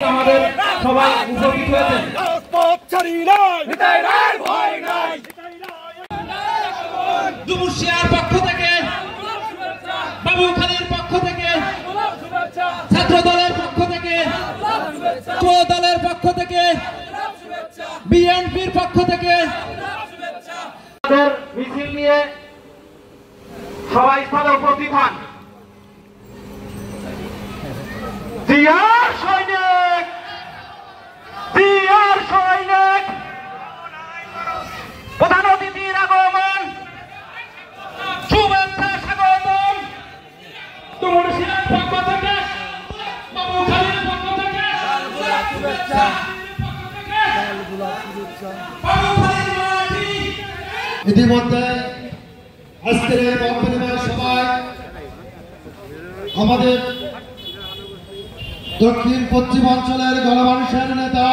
আমাদের সবাই উপস্থিত হয়েছেন। দুমুশিয়ার পক্ষ থেকে, বাবুখালীর পক্ষ থেকে, ছাত্র দলের পক্ষ থেকে, যুব দলের পক্ষ থেকে, বিএনপির পক্ষ থেকে মিছিল নিয়ে সবাই স্থলে উপস্থিত হন। জিয়ার সৈনিক, জিয়ার সৈনিক, প্রধান অতিথির আগমন, শুভেচ্ছা স্বাগতম। দুমুশিয়ার পক্ষ থেকে, বাবুখালীর পক্ষ থেকে শুভেচ্ছা। ইতিমধ্যে আজকের এই বক্তব্যের সভায় আমাদের দক্ষিণ পশ্চিমাঞ্চলের গণমানুষের নেতা,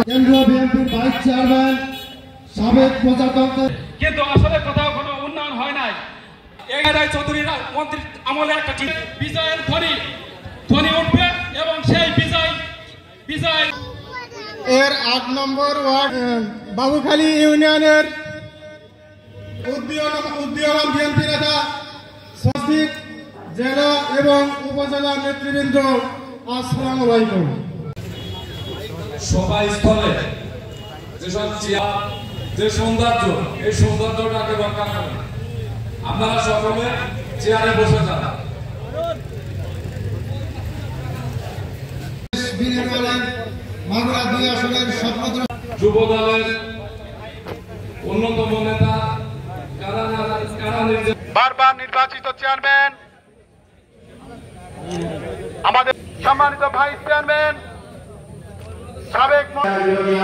কেন্দ্রীয় বিএনপির ভাইস চেয়ারম্যান, সাবেক প্রজাতন্ত্রের, কিন্তু আসলে কোথাও কোনো উন্নয়ন হয় নাই। এগারাই চৌধুরীর মন্ত্রী আমলে একটা বিজয়ের ধ্বনি উঠবে এবং সেই বিজয় এর ৮ নম্বর ওয়ার্ড বাবুখালী ইউনিয়নের উদীয়মান বিএনপি নেতা, সচিব, জেলা এবং উপজেলা নেতৃবৃন্দ, আসসালামু আলাইকুম। সভাস্থলে যেসব চেয়ার, যে সৌন্দর্য, এই সৌন্দর্যটাকে রক্ষা করেন। আপনারা সকলে চেয়ারে বসে যান। যুব দলের অন্যতম নেতা, বারবার নির্বাচিত চেয়ারম্যান, আমাদের সম্মানিত ভাইস চেয়ারম্যান, সাবেক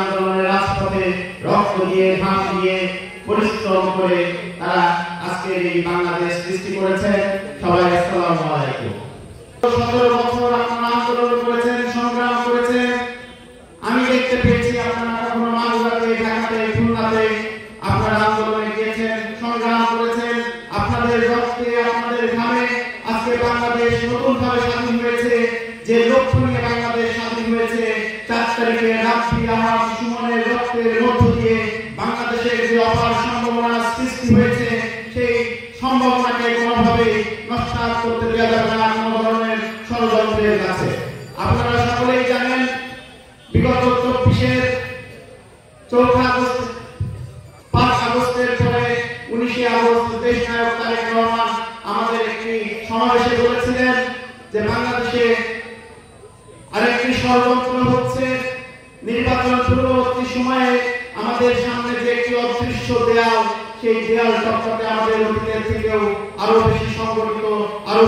আন্দোলনের রাজপথে রক্ত দিয়ে, ঘাম দিয়ে, পরিশ্রম করে তারা আজকের এই বাংলাদেশ সৃষ্টি করেছে। সবাই আসসালামু আলাইকুম। 17 বছর আপনারা আন্দোলন করেছেন, সংগ্রাম করেছেন। আমি দেখতে পেয়েছি আপনারা কখনো মাগুরাতে, ঢাকাতে, খুলনাতে আপনারা আন্দোলনে গিয়েছেন, সংগ্রাম করেছেন। আপনাদের রক্তে, আপনাদের ঘামে আজকে বাংলাদেশ নতুনভাবে স্বাধীন হয়েছে। যে লক্ষ্য নিয়ে বাংলাদেশ স্বাধীন হয়েছে, 4 তারিখে রাব্বি আহমদ সুমনের রক্তের মধ্য দিয়ে বাংলাদেশের যে অপার সম্ভাবনা সৃষ্টি হয়েছে, সেই সম্ভাবনাকে কোনোভাবে নষ্ট করতে দেওয়া যাবে না কোনো ধরনের ষড়যন্ত্রের কাছে। আপনারা সকলেই জানেন, বিগত 24-এর 4 আগস্ট, 5 আগস্টের পরে 19 আগস্ট দেশ নায়ক তারেক রহমান আমাদের একটি সমাবেশে বলেছিলেন যে বাংলাদেশে আরেকটি ষড়যন্ত্র হচ্ছে। নির্বাচন পূর্ববর্তী সময়ে আমাদের সামনে যে একটি অদৃশ্য দেয়াল, সেই দেয়াল টপকাতে আমাদের অতীতের থেকেও আরো বেশি সংগঠিত, আরো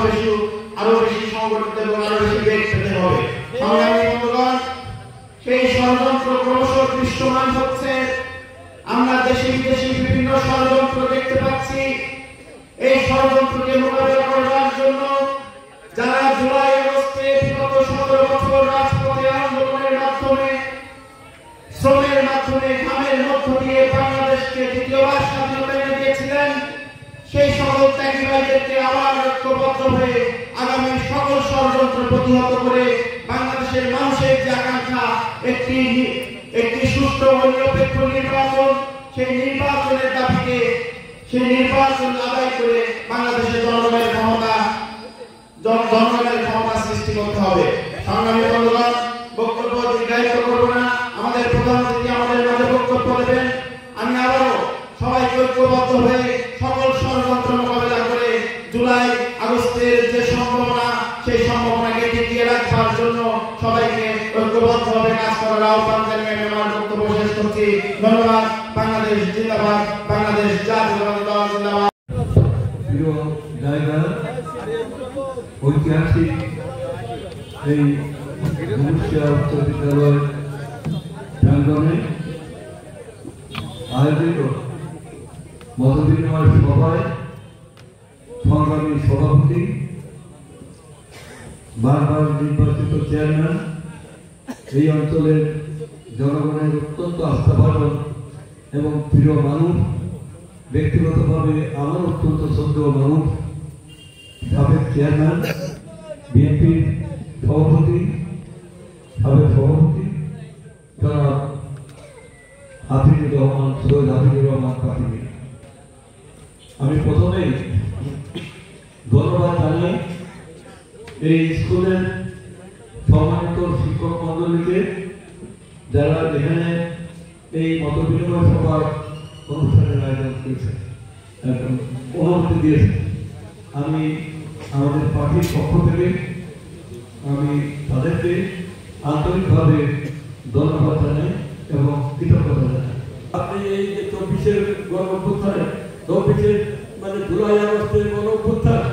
বেশি সংগঠিত এবং আরো বেশি বেগ পেতে হবে। সংগ্রামী বন্ধুগণ, সেই ষড়যন্ত্র ক্রমশ দৃশ্যমান হচ্ছে। আমরা দেশে বিদেশে বিভিন্ন ষড়যন্ত্র দেখতে পাচ্ছি। এই ষড়যন্ত্রকে মোকাবেলা করার জন্য যারা জুলাই আগস্টে বিগত 17 বছর রাজপথে আন্দোলনের মাধ্যমে, শ্রমের মাধ্যমে, ঘামের মধ্য দিয়ে বাংলাদেশকে দ্বিতীয়বার স্বাধীনতা এনে দিয়েছিলেন, সেই সকল ত্যাগী ভাইদেরকে আবার ঐক্যবদ্ধ হয়ে আগামী সকল ষড়যন্ত্র প্রতিহত করে বাংলাদেশের মানুষের যে আকাঙ্ক্ষা, একটি সুষ্ঠু ও নিরপেক্ষ নির্বাচন, সেই নির্বাচনের দাবিকে, সেই নির্বাচন আদায় করে বাংলাদেশের জনগণের ক্ষমতা সৃষ্টি করতে হবে। সংগ্রামী বন্ধুগণ, বক্তব্য দীর্ঘায়িত করব না। আমাদের প্রধান অতিথি আমাদের মাঝে বক্তব্য দেবেন। আমি আবারও সবাইকে ঐক্যবদ্ধ হয়ে সকল ষড়যন্ত্র মোকাবেলা করে জুলাই আগস্টের যে সম্ভাবনা, সেই সম্ভাবনাকে টিকিয়ে রাখবার জন্য সবাইকে ঐক্যবদ্ধভাবে কাজ করার আহ্বান জানিয়ে আমি আমার বক্তব্য শেষ করছি। ধন্যবাদ। বাংলাদেশ জিন্দাবাদ, বাংলাদেশ জাতীয়তাবাদী দল জিন্দাবাদ। প্রিয় জায়গা, ঐতিহাসিক এই দুমুশিয়া উচ্চ বিদ্যালয় প্রাঙ্গণে আয়োজিত মতবিনিময় সভায় সংগ্রামী সভাপতি, বারবার নির্বাচিত চেয়ারম্যান, এই অঞ্চলের জনগণের অত্যন্ত আস্থাভাজন এবং প্রিয় মানুষ, ব্যক্তিগতভাবে আমার অত্যন্ত শ্রদ্ধেয় মানুষ, সাবেক চেয়ারম্যান, বিএনপির সভাপতি, সাবেক সভাপতি জনাব হাফিজুর রহমান সৈয়দ হাফিজুর রহমান কাতিমি। আমি প্রথমেই ধন্যবাদ জানাই এই স্কুলের সম্মানিত শিক্ষক মন্ডলীকে, যারা এখানে এই মত বিনিময় সভার অনুষ্ঠানের আয়োজন করেছে, অনুমতি দিয়েছে। আমি আমাদের পার্টির পক্ষ থেকে আমি তাদেরকে আন্তরিকভাবে ধন্যবাদ জানাই এবং কৃতজ্ঞতা জানাই। আপনি এই যে 24-এর গণঅভ্যুত্থানে, 24-এর মানে জুলাই আগস্টের গণঅভ্যুত্থান,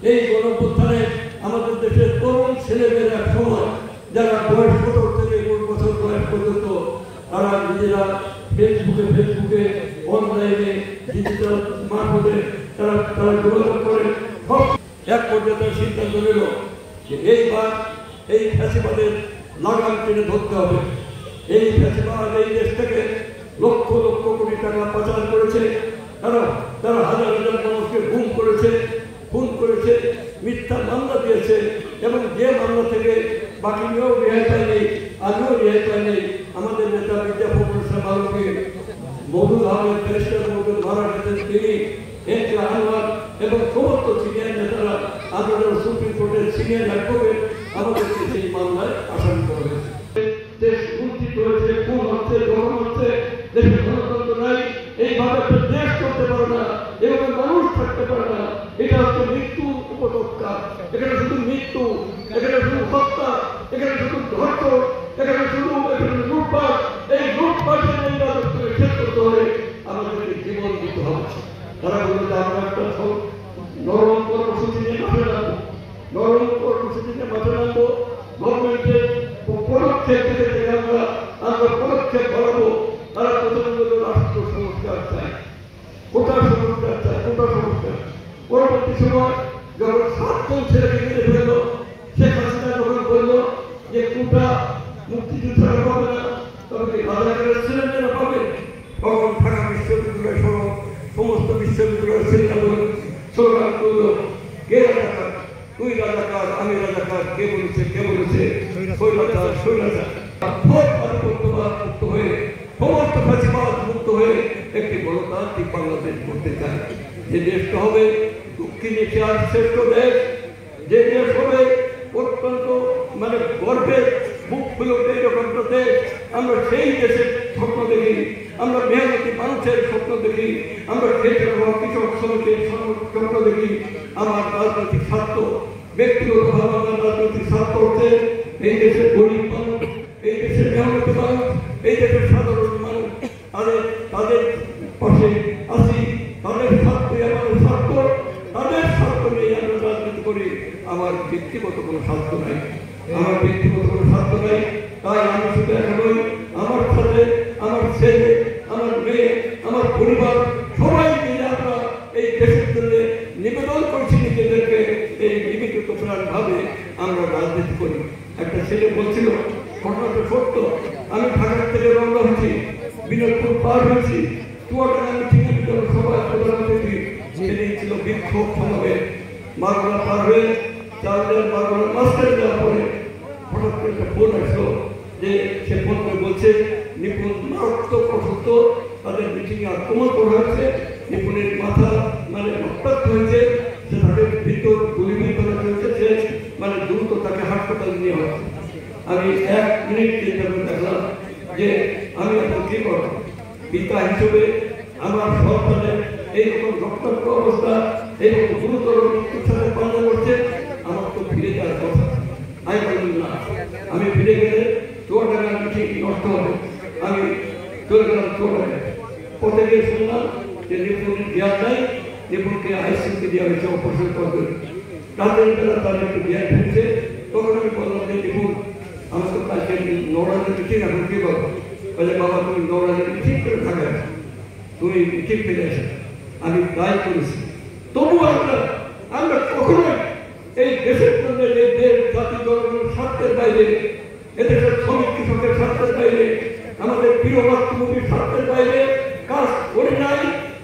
এই গণঅভ্যুত্থানে আমাদের দেশের তরুণ ছেলেমেয়েরা সময় যারা বয়স 17 থেকে 20 বছর বয়স পর্যন্ত তারা নিজেরা ফেসবুকে অনলাইনে ডিজিটাল মারফতে তারা যোগাযোগ করে এক পর্যায়ে তার সিদ্ধান্ত নিল যে এইবার এই ফ্যাসিবাদের লাগাম টেনে ধরতে হবে। এই ফ্যাসিবাদ এই দেশ থেকে লক্ষ লক্ষ কোটি টাকা পাচার করেছে, তারা হাজার হাজার মানুষকে খুন করেছে, মিথ্যা মামলা দিয়েছে এবং যে মামলা থেকে বাকি নিয়েও রেহাই পায়নি, আজও রেহাই পায়নি। আমাদের নেতা মির্জা ফখরুল ইসলাম আলমকে মওদুদ আহমেদ ব্যারিস্টার মওদুদ মারা গেছেন তিনি, এনকে আনোয়ার এবং সমস্ত সিনিয়র নেতারা আদালত সুপ্রিম কোর্টের সিনিয়র অ্যাডভোকেট আমাদেরকে সেই মামলায় আসামি করা হয়েছে। দেশ লুণ্ঠিত হয়েছে, খুন হচ্ছে, দমন হচ্ছে, দেশে গণতন্ত্র নাই, এইভাবে একটা দেশ করতে পারে না, এভাবে মানুষ থাকতে পারে না। এটা হচ্ছে মৃত্যু উপত্যকা, এখানে শুধু মৃত্যু, এখানে শুধু হত্যা, এখানে শুধু ধর্ষণ, এখানে লুটপাট। এই লুটপাটের এই রাজত্বকে শেষ করতে হলে আমাদেরকে জীবন দিতে হবে। তারা বলতে আমরা একটা নরম কর্মসূচি নিয়ে মাঠে রাখবো, গভর্নমেন্টের পদক্ষেপ থেকে আমরা পদক্ষেপ বাড়াবো। তারা প্রথমে রাষ্ট্র সংস্কার চায়, কোটা সংস্কার। পরবর্তী সময় যখন 7 জন ছেলেকে মেরে ফেলল, শেখ হাসিনা যখন বলল যে কোটা মুক্তিযোদ্ধারা পাবে না, তবে রাজাকারের ছেলেমেয়েরা পাবে, তখন ঢাকা বিশ্ববিদ্যালয় সহ সমস্ত বিশ্ববিদ্যালয়ের ছেলেরা স্লোগান করল, কে রাজাকার? তুই রাজাকার, আমি রাজাকার, কে বলেছে? স্বৈরাচার মুক্ত হয়ে, সমস্ত ফ্যাসিবাদ মুক্ত হয়ে একটি গণতান্ত্রিক বাংলাদেশ করতে চায়। যে দেশটা হবে দক্ষিণ এশিয়ার শ্রেষ্ঠ দেশ, যে দেশ হবে অত্যন্ত মানে গর্বের মুখ খুলে এরকম দেশ, আমরা সেই দেশের স্বপ্ন দেখি, আমরা মেহনতি মানুষের স্বপ্ন দেখি, আমরা কৃষক শ্রমিকের স্বপ্ন দেখি। আমার রাজনৈতিক স্বার্থ, ব্যক্তিগতভাবে আমার রাজনৈতিক স্বার্থ হচ্ছে এই দেশের গরিব মানুষ, এই দেশের মেহনতি মানুষ, এই দেশের সাধারণ মানুষ, তাদের পাশে আসি। তাদের স্বার্থই আমাদের স্বার্থ, তাদের স্বার্থ নিয়ে আমরা রাজনীতি করি। আমার ব্যক্তিগত কোনো স্বার্থ নাই, তাই আমি শুধু এখনই আমার সাথে আমার ছেলে, আমার মেয়ে, আমার পরিবার সবাই মিলে আমরা এই দেশের জন্য নিবেদন করছি নিজেদেরকে, এই নিবেদিত প্রাণ ভাবে আমরা রাজনীতি করি। একটা ছেলে বলছিল, ঘটনাটা সত্য, আমি ঢাকা থেকে রওনা হয়েছি, বিনোদপুর পার হয়েছি, চুয়াডাঙ্গা মিটিংয়ে সবাই প্রধানমন্ত্রী ছিল বিক্ষোভ সমাবেশ, মাগুরা পার হয়ে চারজন মাগুরা মাস্টার যাওয়ার পরে হঠাৎ করে একটা ফোন আসলো যে সে ফোন করে বলছে নিপুণ মারাত্মক অসুস্থ, তাদের মিটিংয়ে আক্রমণ করা হয়েছে, নিপুণের মাথা মানে রক্তাক্ত হয়েছে, সে তাদের ভিতর গুলি করা হয়েছে, মানে দ্রুত তাকে হাসপাতালে নিয়ে হচ্ছে। আমি 1 মিনিট চিন্তা করে দেখলাম যে আমি এখন কি করব। পিতা হিসেবে আমার সন্তানের এইরকম রক্তাক্ত অবস্থা, এইরকম গুরুতর মৃত্যুর সাথে পালন করছে, আমার তো ফিরে যাওয়ার কথা। আমি বললাম না, আমি ফিরে গেলে চুয়াডাঙ্গার মিটিং নষ্ট হবে। আমি চলে গেলাম চুয়াডাঙ্গায়, পথে গিয়ে শুনলাম যে নিপুণের জ্ঞান নাই, নিপুণকে আইসিউতে দেওয়া হয়েছে অপারেশন করবে। রাতের বেলা তার একটু জ্ঞান ফিরছে, তখন আমি বললাম যে নিপুণ আমার তো কালকে নৌরাজের মিটিং, এখন কি করবো? বলে বাবা তুমি নৌরাজের মিটিং করে থাকা, তুমি মিটিং ফেলে আসে। আমি তাই করেছি। তবু আমরা কখনোই এই দেশের জন্য, এই দেশ জাতি জনগণের স্বার্থের বাইরে, এদেশের শ্রমিক কৃষকের স্বার্থের বাইরে, আমাদের প্রিয় মাতৃভূমির স্বার্থের বাইরে কাজ করি নাই,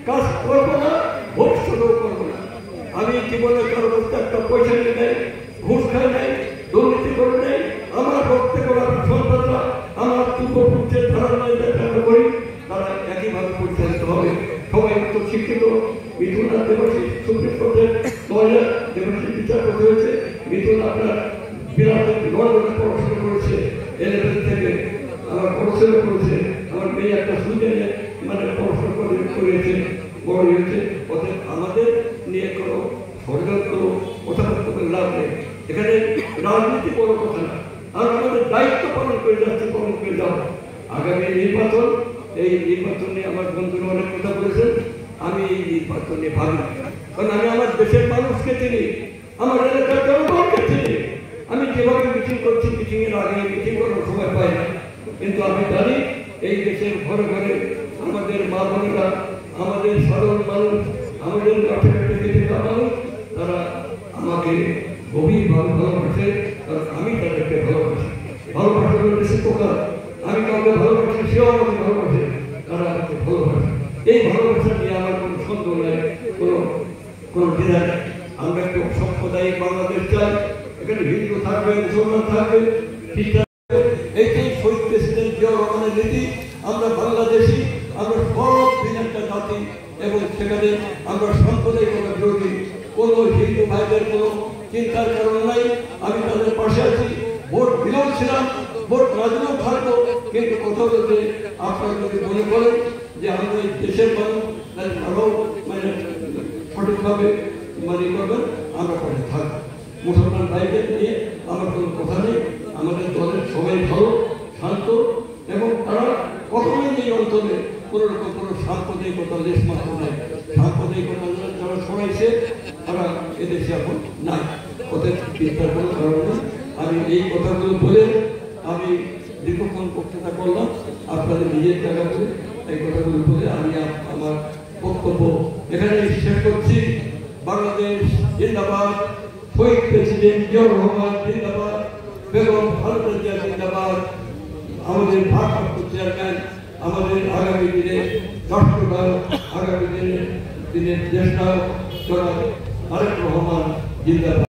কাজ করবো না, ভবিষ্যতেও করবো না। আমি জীবনে কারো একটা পয়সা নিয়ে নেই, ঘুষ খাই নাই, দুর্নীতি করে নেই, আমার প্রত্যেক পরিচালিত হবে। সবাই তো শিক্ষিত। মিথুনাথ দেবাশী সুপ্রিম কোর্টের লয়ার, দেবাশী বিচারপতি হয়েছে। মিথুন আপনার বিরাট লন্ডনে পড়াশোনা করেছে, এলেভেল থেকে আমার পড়াশোনা করেছে। আমার মেয়ে একটা সুইডেনে মানে পড়াশোনা করেছে, বড় হয়েছে। অতএব আমাদের নিয়ে কোনো ষড়যন্ত্র কথাবার্তা করে লাভ নেই। এখানে রাজনীতি বড় কথা না, আর আমাদের দায়িত্ব পালন করে যাচ্ছে, পালন করে যাওয়া। আগামী নির্বাচন, এই নির্বাচন নিয়ে আমার বন্ধুরা অনেক কথা বলেছেন। আমি এই নির্বাচন নিয়ে ভাবি না, কারণ আমি আমার দেশের মানুষকে চিনি, আমার এলাকার জনগণকে চিনি। আমি যেভাবে মিটিং করছি, মিটিং এর আগে মিটিং করার সময় পাই না, কিন্তু আমি জানি এই দেশের ঘরে ঘরে আমাদের মা বোনেরা, আমাদের সাধারণ মানুষ, আমাদের কাছাকাছি মানুষ, তারা আমাকে গভীরভাবে ভালোবাসে, কারণ আমি তাদেরকে ভালোবাসি। ভালোবাসার রেসিপ্রোকাল, আমি কাউকে ভালোবাসি, সেও আমাকে ভালোবাসে, তারা আমাকে ভালোবাসে। এই ভালোবাসা নিয়ে আমার কোনো সন্দেহ নেই, কোনো দ্বিধা নেই। আমরা একটু সাম্প্রদায়িক বাংলাদেশ চাই, এখানে হিন্দু থাকবে, মুসলমান থাকবে, খ্রিস্টান। এইটাই শহীদ প্রেসিডেন্ট জিয়া রহমানের নীতি। আমরা বাংলাদেশি, আমরা সব দিন একটা জাতি, এবং সেখানে আমরা সাম্প্রদায়িকতা বিরোধী। কোনো হিন্দু ভাইদের কোনো চিন্তার কারণ নাই, আমি তাদের পাশে আছি। ভোট দিলেও ছিলাম, ভোট না দিলেও থাকবো, কিন্তু কথা বলতে আপনারা যদি মনে করেন যে আমরা এই দেশের মানুষ, তাহলে আরও মানে সঠিকভাবে মানে করবেন, আমরা পাশে থাকবো। মুসলমান ভাইদের নিয়ে আমার কোনো কথা নেই। আমাদের দলের সবাই ভালো, শান্ত, এবং তারা কখনোই এই অঞ্চলে কোনো রকম কোনো সাম্প্রদায়িকতা লেশ মাত্র নাই। সাম্প্রদায়িকতা যারা ছড়াইছে তারা এদেশে এখন নাই, ওদের চিন্তার কোনো কারণ নেই। আমি এই কথাগুলো বলে আমি দীর্ঘক্ষণ বক্তৃতা করলাম আপনাদের নিজের জায়গা করে। এই কথাগুলো বলে আমি আমার বক্তব্য এখানে শেষ করছি। বাংলাদেশ জিন্দাবাদ, শহীদ প্রেসিডেন্ট জিয়াউর রহমান জিন্দাবাদ, বেগম খালেদা জিয়া জিন্দাবাদ, আমাদের ভারপ্রাপ্ত চেয়ারম্যান, আমাদের আগামী দিনের রাষ্ট্রনায়ক, আগামী দিনের দেশনায়ক জনাব তারেক রহমান জিন্দাবাদ।